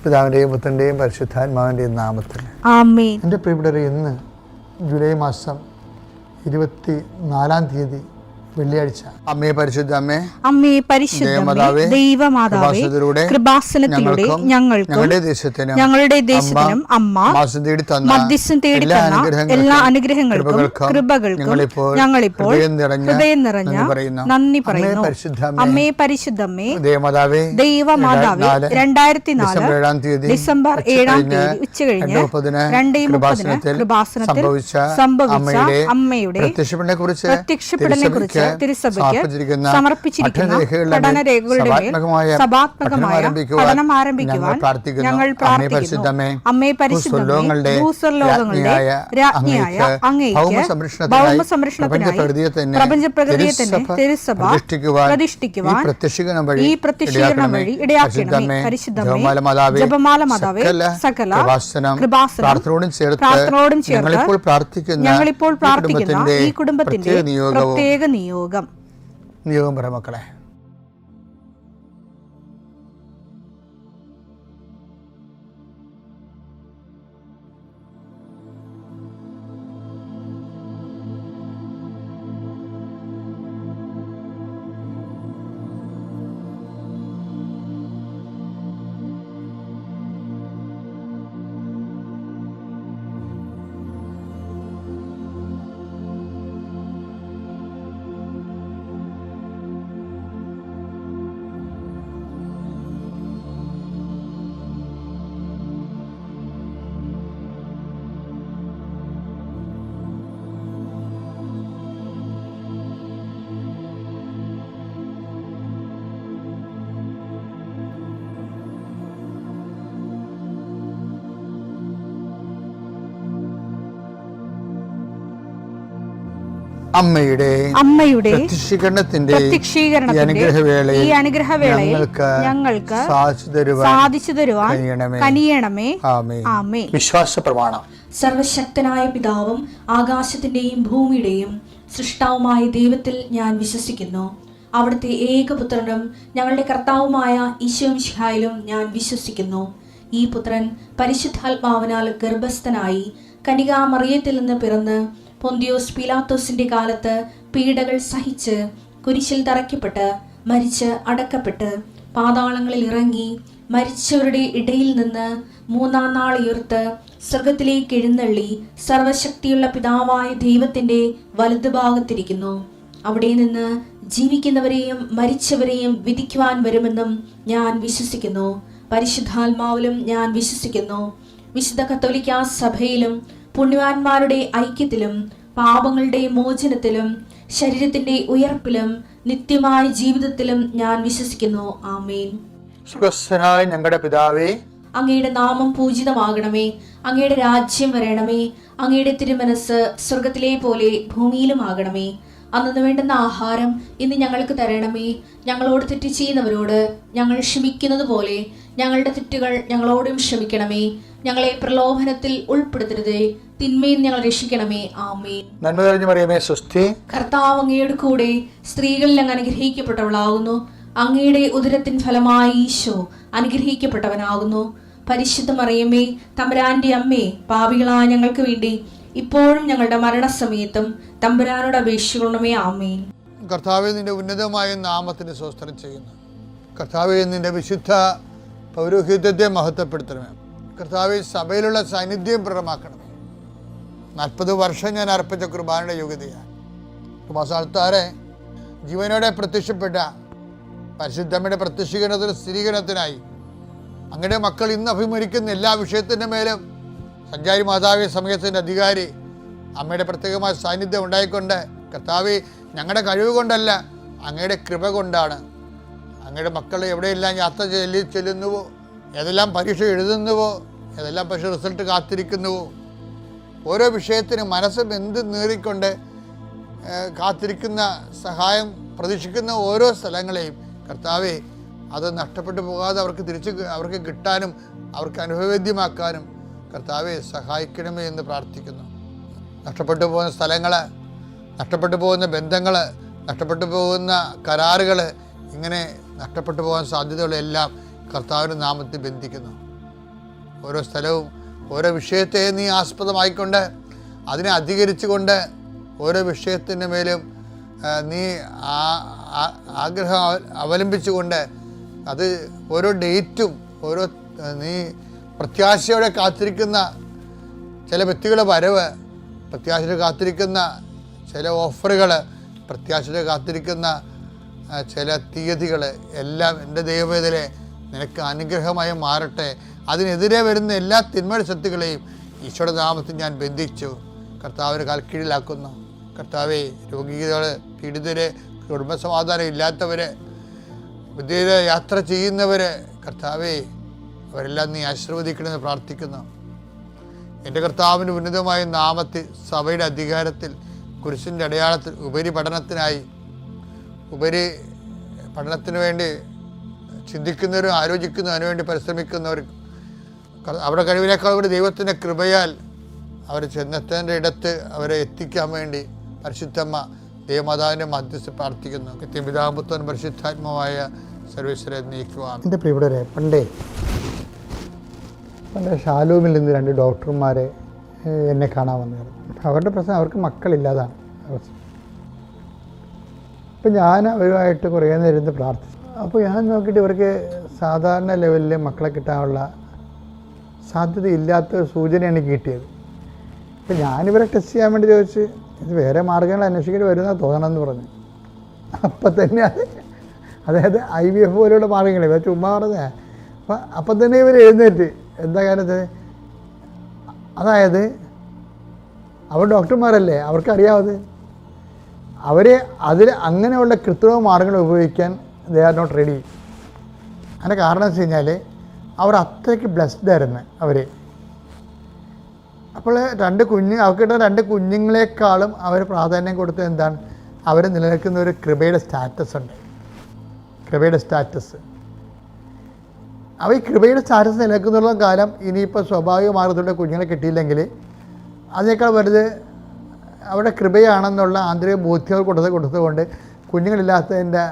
പിതാവിൻ്റെയും പുത്രൻ്റെയും പരിശുദ്ധാത്മാവിൻ്റെയും നാമത്തിൽ ആമേൻ. എൻ്റെ പ്രിയപ്പെട്ടവരെ, ഇന്ന് ജൂലൈ മാസം 24 വെള്ളിയാഴ്ച. അമ്മേ പരിശുദ്ധ അമ്മേ, അമ്മേ പരിശുദ്ധ ദൈവമാതാവേ, കൃപാസനത്തിലൂടെ ഞങ്ങൾക്കും ഞങ്ങളുടെ ദേശത്തിനും അമ്മ മധ്യസ്ഥം തേടി തന്ന എല്ലാ അനുഗ്രഹങ്ങൾക്കും കൃപകൾക്കും ഞങ്ങളിപ്പോൾ ഹൃദയം നിറഞ്ഞ നന്ദി പറയുന്നു. അമ്മേ പരിശുദ്ധമ്മേ ദൈവമാതാവേ, 2004 ഡിസംബർ 7 ഉച്ചകഴിഞ്ഞ് 2:30 കൃപാസനത്തിൽ സംഭവിച്ച അമ്മയുടെ പ്രത്യക്ഷപ്പെടലിനെ കുറിച്ച് തിരുസഭയ്ക്ക് സമർപ്പിച്ചിരിക്കുന്ന പഠനരേഖകളുടെ മേൽ സഭാത്മകമായ പഠനം ആരംഭിക്കുവാൻ ഞങ്ങൾ പ്രാർത്ഥിക്കുന്നു. അമ്മേ പരിശുദ്ധമേ, ഭൂസ്വർലോകങ്ങളുടെ രാജ്ഞിയായ അങ്ങേയ്ക്ക് ഭൗമസംരക്ഷണത്തിനായി പ്രപഞ്ചപ്രകൃതിയെ തന്നെ തിരുസഭ പ്രതിഷ്ഠിക്കുവാൻ ഈ പ്രത്യക്ഷീകരണം വഴി ഇടയാക്കണമേ. പരിശുദ്ധമേ, ജപമാല മാതാവേ, സകല കൃപാസനം പ്രാർത്ഥനയോടും ചേർത്ത് ഞങ്ങളിപ്പോൾ പ്രാർത്ഥിക്കുന്ന ഈ കുടുംബത്തിന്റെ പ്രത്യേക നിയോഗം പറ മക്കളെ. അമ്മയുടെ പ്രത്യക്ഷീകരണത്തിന്റെ ഈ അനുഗ്രഹവേളയിൽ ഞങ്ങൾക്ക് സാധിച്ചു തരുവാൻ കനിയണമേ. ആമേൻ. വിശ്വാസ പ്രമാണം. സർവശക്തനായ പിതാവും ആകാശത്തിന്റെയും ഭൂമിയുടെയും സൃഷ്ടാവുമായ ദൈവത്തിൽ ഞാൻ വിശ്വസിക്കുന്നു. അവിടുത്തെ ഏകപുത്രനും ഞങ്ങളുടെ കർത്താവുമായ ഈശോമിശിഹായിലും ഞാൻ വിശ്വസിക്കുന്നു. ഈ പുത്രൻ പരിശുദ്ധാത്മാവിനാൽ ഗർഭസ്ഥനായി കന്യകാമറിയത്തിൽ നിന്ന് പിറന്ന് പൊന്തിയോസ് പീലാത്തോസിന്റെ കാലത്ത് പീഡകൾ സഹിച്ച് കുരിശിൽ തറയ്ക്കപ്പെട്ട് മരിച്ച് അടക്കപ്പെട്ട് പാതാളങ്ങളിൽ ഇറങ്ങി മരിച്ചവരുടെ ഇടയിൽ നിന്ന് 3-ാം നാൾ ഉയർത്ത് സ്വർഗത്തിലേക്ക് എഴുന്നള്ളി സർവശക്തിയുള്ള പിതാവായ ദൈവത്തിന്റെ വലതുഭാഗത്തിരിക്കുന്നു. അവിടെ നിന്ന് ജീവിക്കുന്നവരെയും മരിച്ചവരെയും വിധിക്കുവാൻ വരുമെന്നും ഞാൻ വിശ്വസിക്കുന്നു. പരിശുദ്ധാത്മാവിലും ഞാൻ വിശ്വസിക്കുന്നു. വിശുദ്ധ കത്തോലിക്കാ സഭയിലും പുണ്യവാന്മാരുടെ ഐക്യത്തിലും പാപങ്ങളുടെ മോചനത്തിലും ശരീരത്തിന്റെ ഉയർപ്പിലും നിത്യമായ ജീവിതത്തിലും ഞാൻ വിശ്വസിക്കുന്നു. ആമേൻ. സ്വർഗ്ഗസ്ഥനായ ഞങ്ങളുടെ പിതാവേ, അങ്ങയുടെ നാമം പൂജിതമാകണമേ. അങ്ങയുടെ രാജ്യം വരണമേ. അങ്ങയുടെ തിരുമനസ് സ്വർഗത്തിലെ പോലെ ഭൂമിയിലും ആകണമേ. അന്നു വേണ്ടുന്ന ആഹാരം ഇന്ന് ഞങ്ങൾക്ക് തരണമേ. ഞങ്ങളോട് തെറ്റ് ചെയ്യുന്നവരോട് ഞങ്ങൾ ക്ഷമിക്കുന്നത് പോലെ ഞങ്ങളുടെ തെറ്റുകൾ ഞങ്ങളോടും ക്ഷമിക്കണമേ. ഞങ്ങളെ പ്രലോഭനത്തിൽ ഉൾപ്പെടുത്തരുതേ, തിന്മയിൽ ഞങ്ങൾ രക്ഷിക്കണമേ. ആമേൻ. നന്മ നിറഞ്ഞ മറിയമേ, സ്വസ്തി. കർത്താവ് അങ്ങയുടെ കൂടെ സ്ത്രീകളിൽ അങ്ങ് അനുഗ്രഹിക്കപ്പെട്ടവളാകുന്നു. അങ്ങയുടെ ഉദരത്തിൻ ഫലമായി ഈശോ അനുഗ്രഹിക്കപ്പെട്ടവനാകുന്നു. പരിശുദ്ധ മറിയമേ, തമ്പുരാന്റെ അമ്മേ, പാപികളായ ഞങ്ങൾക്ക് വേണ്ടി ഇപ്പോഴും ഞങ്ങളുടെ മരണസമയത്തും തമ്പുരാനോട് അപേക്ഷിക്കണമേ. ആമേൻ. കർത്താവേ, നിന്റെ ഉന്നതമായ നാമത്തിന് സ്തോത്രം ചെയ്യുന്നു. കർത്താവേ, നിന്റെ വിശുദ്ധ പൗരോഹിത്യത്തെ മഹത്വപ്പെടുത്തണമേ. കർത്താവേ, സഭയിലുള്ള സാന്നിധ്യം പ്രകടമാക്കണമേ. 40 വർഷം ഞാൻ അർപ്പിച്ച കുർബാനയുടെ യോഗ്യതയാണ്. കുമാസാൾത്താരെ ജീവനോടെ പ്രത്യക്ഷപ്പെട്ട പരിശുദ്ധമ്മയുടെ പ്രത്യക്ഷീകരണത്തിന് സ്ഥിരീകരണത്തിനായി അങ്ങയുടെ മക്കൾ ഇന്ന് അഭിമുഖിക്കുന്ന എല്ലാ വിഷയത്തിൻ്റെ മേലും സഞ്ചാരി മാതാവേ, സമയത്തിൻ്റെ അധികാരി അമ്മയുടെ പ്രത്യേകമായ സാന്നിധ്യം ഉണ്ടായിക്കൊണ്ട് കർത്താവേ, ഞങ്ങളുടെ കഴിവ് കൊണ്ടല്ല, അങ്ങയുടെ കൃപ കൊണ്ടാണ് അങ്ങയുടെ മക്കൾ എവിടെയെല്ലാം യാത്ര ചെല്ലുന്നുവോ, ഏതെല്ലാം പരീക്ഷ എഴുതുന്നുവോ, ഏതെല്ലാം പക്ഷേ റിസൾട്ട് കാത്തിരിക്കുന്നുവോ, ഓരോ വിഷയത്തിനും മനസ്സ് ബന്ധു നേറിക്കൊണ്ട് കാത്തിരിക്കുന്ന സഹായം പ്രതീക്ഷിക്കുന്ന ഓരോ സ്ഥലങ്ങളെയും കർത്താവേ, അത് നഷ്ടപ്പെട്ടു പോകാതെ അവർക്ക് കിട്ടാനും അവർക്ക് അനുഭവവേദ്യമാക്കാനും കർത്താവെ സഹായിക്കണമേ എന്ന് പ്രാർത്ഥിക്കുന്നു. നഷ്ടപ്പെട്ടു പോകുന്ന സ്ഥലങ്ങൾ, നഷ്ടപ്പെട്ടു പോകുന്ന ബന്ധങ്ങൾ, നഷ്ടപ്പെട്ടു പോകുന്ന കരാറുകൾ, ഇങ്ങനെ നഷ്ടപ്പെട്ടു പോകാൻ സാധ്യതകളെല്ലാം കർത്താവിൻ്റെ നാമത്തിൽ ബന്ധിക്കുന്നു. ഓരോ സ്ഥലവും ഓരോ വിഷയത്തെ നീ ആസ്പദമായിക്കൊണ്ട് അതിനെ അധികരിച്ചുകൊണ്ട് ഓരോ വിഷയത്തിൻ്റെ മേലും നീ ആഗ്രഹം അവലംബിച്ചുകൊണ്ട് അത് ഓരോ ഡേറ്റും ഓരോ നീ പ്രത്യാശയോടെ കാത്തിരിക്കുന്ന ചില വ്യക്തികളുടെ വരവ്, പ്രത്യാശയോടെ കാത്തിരിക്കുന്ന ചില ഓഫറുകൾ, പ്രത്യാശയോടെ കാത്തിരിക്കുന്ന ചില തീയതികൾ എല്ലാം എൻ്റെ ദൈവവേദനെ നിനക്ക് അനുഗ്രഹമായി മാറട്ടെ. അതിനെതിരെ വരുന്ന എല്ലാ തിന്മയുടെ ശക്തികളെയും ഈശോയുടെ നാമത്തിൽ ഞാൻ ബന്ധിച്ചു കർത്താവിനെ കാൽക്കീഴിലാക്കുന്നു. കർത്താവെ, രോഗികളെ, പീഡിതരെ, കുടുംബസമാധാനം ഇല്ലാത്തവരെ, വിദേശ യാത്ര ചെയ്യുന്നവരെ, കർത്താവെ അവരെല്ലാം നീ ആശീർവദിക്കണമെന്ന് പ്രാർത്ഥിക്കുന്നു. എൻ്റെ കർത്താവിൻ്റെ ഉന്നതമായ നാമത്തിൽ സഭയുടെ അധികാരത്തിൽ കുരിശിൻ്റെ അടയാളത്തിൽ ഉപരി പഠനത്തിന് വേണ്ടി ചിന്തിക്കുന്നവരും ആലോചിക്കുന്നതും അതിനുവേണ്ടി പരിശ്രമിക്കുന്നവരും അവരുടെ കഴിവിനേക്കാൾ കൂടി ദൈവത്തിൻ്റെ കൃപയാൽ അവർ ചെന്നെത്തേണ്ട ഇടത്ത് അവരെ എത്തിക്കാൻ വേണ്ടി പരിശുദ്ധമ്മ ദൈവമാതാവിൻ്റെ മധ്യസ്ഥ പ്രാർത്ഥിക്കുന്നു. പിതാപുത്രൻ പരിശുദ്ധാത്മാവായ സർവേശ്വരെ നീക്കുവാൻ. എൻ്റെ പ്രിയപ്പെട്ടവരെ, പണ്ട് ഷാലൂമിൽ നിന്ന് 2 ഡോക്ടർമാരെ എന്നെ കാണാൻ വന്നിരുന്നു. അവരുടെ പ്രശ്നം അവർക്ക് മക്കളില്ലാതാണ് അവസ്ഥ. അപ്പം ഞാൻ അവരുമായിട്ട് കുറേ നേരം ഇരുന്ന് പ്രാർത്ഥിച്ചു. അപ്പോൾ ഞാൻ നോക്കിയിട്ട് ഇവർക്ക് സാധാരണ ലെവലിൽ മക്കളെ കിട്ടാനുള്ള സാധ്യത ഇല്ലാത്ത സൂചനയാണ് എനിക്ക് കിട്ടിയത്. അപ്പം ഞാനിവരെ ടെസ്റ്റ് ചെയ്യാൻ വേണ്ടി ചോദിച്ച് ഇത് വേറെ മാർഗ്ഗങ്ങൾ അന്വേഷിക്കേണ്ടി വരുന്നതാണ് തോന്നണമെന്ന് പറഞ്ഞു. അപ്പം തന്നെ അതായത് IVF പോലെയുള്ള മാർഗ്ഗങ്ങൾ ഇവർ ചുമ്മാ പറഞ്ഞേ. അപ്പം തന്നെ ഇവർ എഴുന്നേറ്റ് എന്താ കാര്യത്തിന്, അതായത് അവർ ഡോക്ടർമാരല്ലേ, അവർക്കറിയാവത്. അവരെ അങ്ങനെയുള്ള കൃത്രിമ മാർഗ്ഗങ്ങൾ ഉപയോഗിക്കാൻ ദേ ആർ നോട്ട് റെഡി. അതിൻ്റെ കാരണം വെച്ച് കഴിഞ്ഞാൽ അവർ അത്രയ്ക്ക് ബ്ലെസ്ഡ് ആയിരുന്നു അവർ. അപ്പോൾ അവർക്കിട്ട 2 കുഞ്ഞുങ്ങളെക്കാളും അവർ പ്രാധാന്യം കൊടുത്തത് എന്താണ്, അവർ നിലനിൽക്കുന്ന ഒരു കൃപയുടെ സ്റ്റാറ്റസ് ഉണ്ട്. കൃപയുടെ സ്റ്റാറ്റസ് ഈ കൃപയുടെ സ്റ്റാറ്റസ് നിലനിൽക്കുന്നുള്ള കാലം ഇനിയിപ്പോൾ സ്വാഭാവിക മാർഗത്തിലൂടെ കുഞ്ഞുങ്ങളെ കിട്ടിയില്ലെങ്കിൽ അതിനേക്കാൾ വലുത് അവിടെ കൃപയാണെന്നുള്ള ആന്തരിക ബോധ്യങ്ങൾ കൊടുത്തതുകൊണ്ട് കുഞ്ഞുങ്ങളില്ലാത്തതിൻ്റെ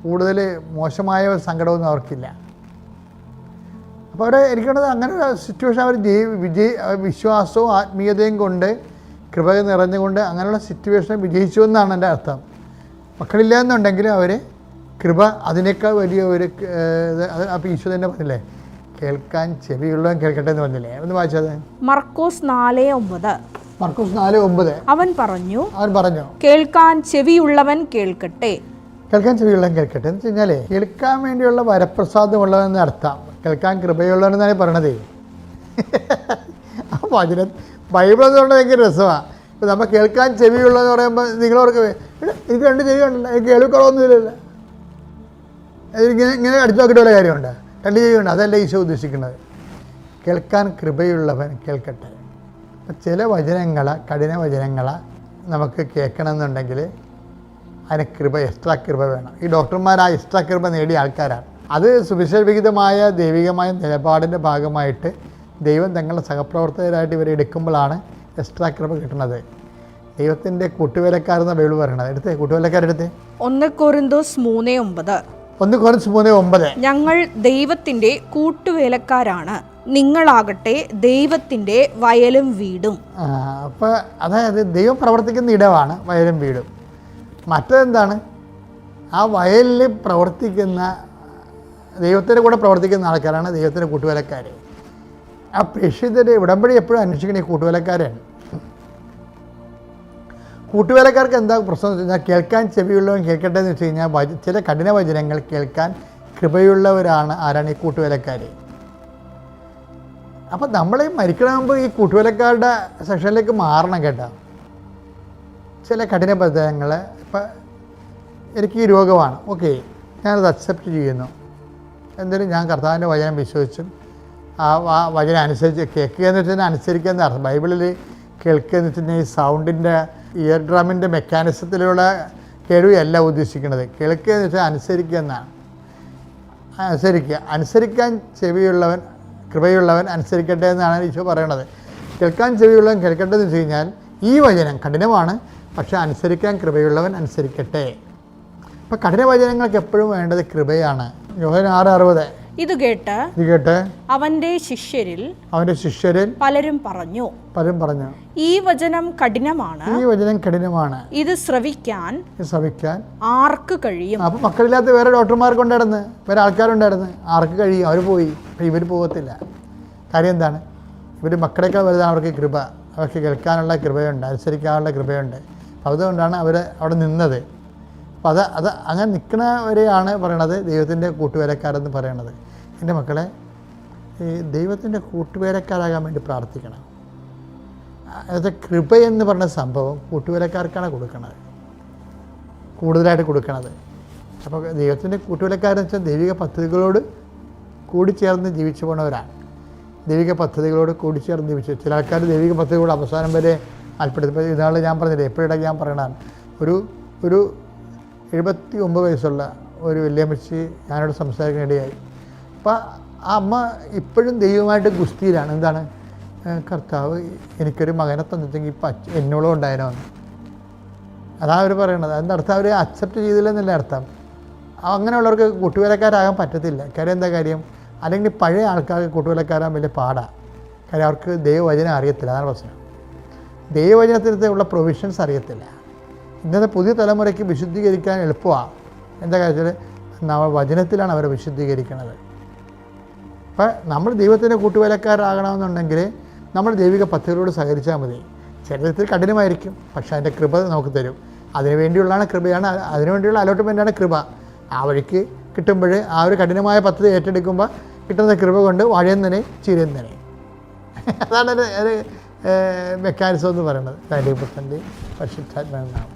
കൂടുതൽ മോശമായ ഒരു സങ്കടമൊന്നും അവർക്കില്ല. അപ്പോൾ അവിടെ എനിക്കുള്ളത് അങ്ങനെ ഒരു സിറ്റുവേഷൻ അവർ വിശ്വാസവും ആത്മീയതയും കൊണ്ട് കൃപ നിറഞ്ഞുകൊണ്ട് അങ്ങനെയുള്ള സിറ്റുവേഷനെ വിജയിച്ചു എന്നാണ് എൻ്റെ അർത്ഥം. മക്കളില്ല എന്നുണ്ടെങ്കിലും അവർ കൃപ അതിനേക്കാൾ വലിയ ഒരു അപ്പോൾ ഈശോ തന്നെ പറഞ്ഞില്ലേ, കേൾക്കാൻ ചെവിയുള്ളവൻ കേൾക്കട്ടെ എന്ന് പറഞ്ഞില്ലേ. ഒന്ന് വായിച്ചത് മർക്കോസ് 4:9. മർക്കോസ് 4:9. അവൻ പറഞ്ഞു കേൾക്കാൻ ചെവിയുള്ളവൻ കേൾക്കട്ടെ. കേൾക്കാൻ ചെവിയുള്ളവൻ കേൾക്കട്ടെ എന്ന് വെച്ച് കഴിഞ്ഞാൽ കേൾക്കാൻ വേണ്ടിയുള്ള വരപ്രസാദമുള്ളതെന്ന് അർത്ഥം. കേൾക്കാൻ കൃപയുള്ളവനെന്നാണ് പറയണത്. ആ വചനം ബൈബിൾ എന്ന് പറഞ്ഞാൽ ഭയങ്കര രസമാണ്. ഇപ്പം നമ്മൾ കേൾക്കാൻ ചെവിയുള്ളതെന്ന് പറയുമ്പോൾ നിങ്ങളവർക്ക് എനിക്ക് 2 ചെവി ഉണ്ടല്ലോ, എനിക്ക് കേൾക്കുറവൊന്നുമില്ലല്ലോ, ഇങ്ങനെ അടിച്ചു നോക്കിയിട്ടുള്ള കാര്യമുണ്ട്. 2 ചെവിയുണ്ട്, അതല്ല ഈശോ ഉദ്ദേശിക്കുന്നത്. കേൾക്കാൻ കൃപയുള്ളവൻ കേൾക്കട്ടെ. അപ്പം ചില കഠിന വചനങ്ങൾ നമുക്ക് കേൾക്കണമെന്നുണ്ടെങ്കിൽ അതിന് എക്സ്ട്രാ കൃപ വേണം. ഈ ഡോക്ടർമാർ ആ എക്സ്ട്രാ കൃപ നേടിയ ആൾക്കാരാണ്. അത് സുവിശേഷവിഹിതമായ ദൈവികമായ നിലപാടിൻ്റെ ഭാഗമായിട്ട് ദൈവം തങ്ങളുടെ സഹപ്രവർത്തകരായിട്ട് ഇവരെ എടുക്കുമ്പോഴാണ് എക്സ്ട്രാ കൃപ കിട്ടുന്നത്. ദൈവത്തിൻ്റെ കൂട്ടുവേലക്കാരെന്ന ബൈബിൾ പറയണത്. എടുത്തേ, കൂട്ടുവേലക്കാരെടുത്തേ. 1 കൊരിന്തോസ് 3:9. 1 കൊരിന്തോസ് 3:9. ഞങ്ങൾ ദൈവത്തിൻ്റെ കൂട്ടുവേലക്കാരാണ്, നിങ്ങളാകട്ടെ ദൈവത്തിൻ്റെ വയലും വീടും. അപ്പോൾ അതായത് ദൈവം പ്രവർത്തിക്കുന്ന ഇടമാണ് വയലും വീടും. മറ്റെന്താണ്, ആ വയലിൽ പ്രവർത്തിക്കുന്ന ദൈവത്തിൻ്റെ കൂടെ പ്രവർത്തിക്കുന്ന ആൾക്കാരാണ് ദൈവത്തിൻ്റെ കൂട്ടുവേലക്കാർ. ആ പ്രേക്ഷിതരുടെ ഉടമ്പടി എപ്പോഴും അന്വേഷിക്കുന്ന ഈ കൂട്ടുവേലക്കാരാണ്. കൂട്ടുവേലക്കാർക്ക് എന്താ പ്രശ്നം എന്ന് വെച്ച് കഴിഞ്ഞാൽ കേൾക്കാൻ ചെവിയുള്ളവൻ കേൾക്കട്ടെ എന്ന് വെച്ച് കഴിഞ്ഞാൽ ചില കഠിന വചനങ്ങൾ കേൾക്കാൻ കൃപയുള്ളവരാണ് ആരാണ് ഈ കൂട്ടുവേലക്കാർ. അപ്പം നമ്മൾ മരിക്കണമെങ്കിൽ ഈ കൂട്ടുവേലക്കാരുടെ സെക്ഷനിലേക്ക് മാറണം കേട്ടോ. ചില കഠിന വചനങ്ങൾ, ഇപ്പം എനിക്ക് ഈ രോഗമാണ്, ഓക്കെ, ഞാനത് അക്സെപ്റ്റ് ചെയ്യുന്നു. എന്തായാലും ഞാൻ കർത്താവിൻ്റെ വചനം വിശ്വസിച്ചും ആ വചനം അനുസരിച്ച് കേൾക്കുക എന്ന് വെച്ചാൽ അനുസരിക്കുക എന്ന് അർത്ഥം. ബൈബിളിൽ കേൾക്കുക എന്ന് വെച്ചാൽ ഈ സൗണ്ടിൻ്റെ ഇയർ ഡ്രമ്മിൻ്റെ മെക്കാനിസത്തിലുള്ള കേൾവിയല്ല ഉദ്ദേശിക്കുന്നത്. കേൾക്കുക എന്ന് വെച്ചാൽ അനുസരിക്കുക എന്നാണ്. അനുസരിക്കാൻ ചെവിയുള്ളവൻ കൃപയുള്ളവൻ അനുസരിക്കട്ടെ എന്നാണ് ഈശോ പറയണത്. കേൾക്കാൻ ചെവിയുള്ളവൻ കേൾക്കട്ടെ എന്ന് വെച്ച് കഴിഞ്ഞാൽ ഈ വചനം കഠിനമാണ്, പക്ഷേ അനുസരിക്കാൻ കൃപയുള്ളവൻ അനുസരിക്കട്ടെ. അപ്പം കഠിന വചനങ്ങൾക്ക് എപ്പോഴും വേണ്ടത് കൃപയാണ്. യോഹന്നാൻ 6:60. ഇത് കേട്ട് അവന്റെ ശിഷ്യരിൽ പലരും പറഞ്ഞു, ഈ വചനം കഠിനമാണ്, ഇത് ശ്രവിക്കാൻ ആർക്ക് കഴിയും? അപ്പൊ മക്കളില്ലാത്ത വേറെ ഡോക്ടർമാർക്കുണ്ടായിരുന്നു, വേറെ ആൾക്കാരുണ്ടായിരുന്നു, ആർക്ക് കഴിയും? അവർ പോയി. അപ്പം ഇവർ പോകത്തില്ല. കാര്യം എന്താണ്? ഇവർ മക്കളേക്കാൾ വലുതാണ് അവർക്ക് കൃപ, അവർക്ക് കേൾക്കാനുള്ള കൃപയുണ്ട്, അനുസരിക്കാനുള്ള കൃപയുണ്ട്. അപ്പം അതുകൊണ്ടാണ് അവർ അവിടെ നിന്നത്. അപ്പം അത് അങ്ങനെ നിൽക്കുന്നവരെയാണ് പറയണത് ദൈവത്തിൻ്റെ കൂട്ടുവേലക്കാരെന്ന് പറയണത്. എൻ്റെ മക്കളെ, ഈ ദൈവത്തിൻ്റെ കൂട്ടുവേലക്കാരാകാൻ വേണ്ടി പ്രാർത്ഥിക്കണം. അത് കൃപ എന്ന് പറഞ്ഞ സംഭവം കൂട്ടുവേലക്കാർക്കാണ് കൊടുക്കുന്നത്, കൂടുതലായിട്ട് കൊടുക്കണത്. അപ്പോൾ ദൈവത്തിൻ്റെ കൂട്ടുവേലക്കാരെന്ന് വെച്ചാൽ ദൈവിക പദ്ധതികളോട് കൂടിച്ചേർന്ന് ജീവിച്ചു പോണവരാണ്. ദൈവിക പദ്ധതികളോട് കൂടിച്ചേർന്ന് ജീവിച്ചു. ചില ആൾക്കാർ ദൈവിക പദ്ധതികളോട് അവസാനം വരെ അൽപ്പെടുത്തി. ഇപ്പോൾ ഇന്നാൾ ഞാൻ പറഞ്ഞില്ലേ, എപ്പോഴിടയ്ക്ക് ഞാൻ പറയണതാണ്, ഒരു 79 വയസ്സുള്ള ഒരു വല്യമ്മച്ചി ഞാനോട് സംസാരിക്കാനിടയായി. അപ്പോൾ ആ അമ്മ ഇപ്പോഴും ദൈവമായിട്ട് ഗുസ്തിയിലാണ്. എന്താണ്? കർത്താവ് എനിക്കൊരു മകനെ തന്നിട്ടെങ്കിൽ ഇപ്പം എന്നോളം ഉണ്ടായിരുന്നോ. അതാണ് അവർ പറയണത്. അതിൻ്റെ അർത്ഥം അവർ അക്സെപ്റ്റ് ചെയ്തില്ലെന്നല്ല അർത്ഥം. അങ്ങനെയുള്ളവർക്ക് കൂട്ടുവേലക്കാരാകാൻ പറ്റത്തില്ല. കാര്യം എന്താ കാര്യം? അല്ലെങ്കിൽ പഴയ ആൾക്കാർക്ക് കൂട്ടുവേലക്കാരാൻ വലിയ പാടാണ്. കാര്യം അവർക്ക് ദൈവവചനം അറിയത്തില്ല. അതാണ് പ്രശ്നം. ദൈവവചനത്തിനുള്ള പ്രൊവിഷൻസ് അറിയത്തില്ല. ഇന്നത്തെ പുതിയ തലമുറയ്ക്ക് വിശുദ്ധീകരിക്കാൻ എളുപ്പമാണ്. എന്താ കാര്യത്തിൽ നമ്മൾ വചനത്തിലാണ് അവരെ വിശുദ്ധീകരിക്കുന്നത്. അപ്പം നമ്മൾ ദൈവത്തിൻ്റെ കൂട്ടുവേലക്കാരാകണമെന്നുണ്ടെങ്കിൽ നമ്മൾ ദൈവിക പദ്ധതികളോട് സഹകരിച്ചാൽ മതി. ശരീരത്തിൽ കഠിനമായിരിക്കും, പക്ഷേ അതിൻ്റെ കൃപ നമുക്ക് തരും. അതിനുവേണ്ടിയുള്ളതാണ് കൃപയാണ്, അതിനുവേണ്ടിയുള്ള അലോട്ട്മെൻറ്റാണ് കൃപ. ആ വഴിക്ക് കിട്ടുമ്പോൾ ആ ഒരു കഠിനമായ പദ്ധതി ഏറ്റെടുക്കുമ്പോൾ കിട്ടുന്ന കൃപ കൊണ്ട് വഴയുന്നതിനെ ചീരുന്നതിനെ. അതാണ് ഒരു മെക്കാനിസം എന്ന് പറയുന്നത്. 90% പരിശുദ്ധാത്മാവിനാണ്.